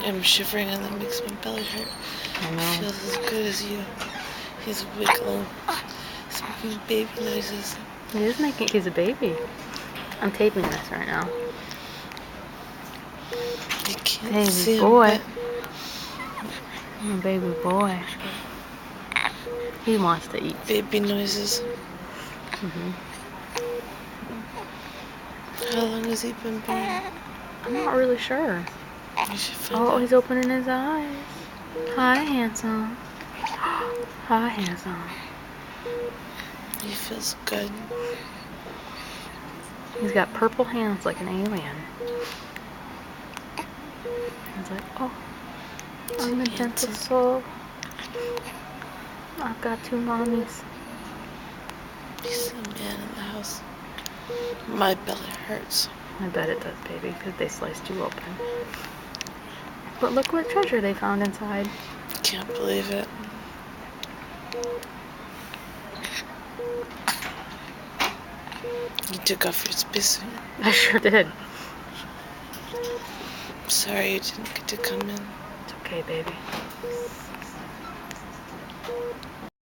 I'm shivering and that makes my belly hurt. I know. Feels as good as you. He's wiggling. He's making baby noises. He is making. He's a baby. I'm taping this right now. You can't Baby see boy. him, Oh, baby boy. He wants to eat. but baby noises. Hmm. How long has he been born? I'm not really sure. You should find Oh, out. he's opening his eyes. Hi, handsome. Hi, handsome. He feels good. He's got purple hands like an alien. He's like, oh, I'm a gentle soul. I've got 2 mommies. He's the man in the house. My belly hurts. I bet it does, baby, because they sliced you open. But look what treasure they found inside. Can't believe it. You took off your spacesuit. I sure did. I'm sorry you didn't get to come in. It's okay, baby.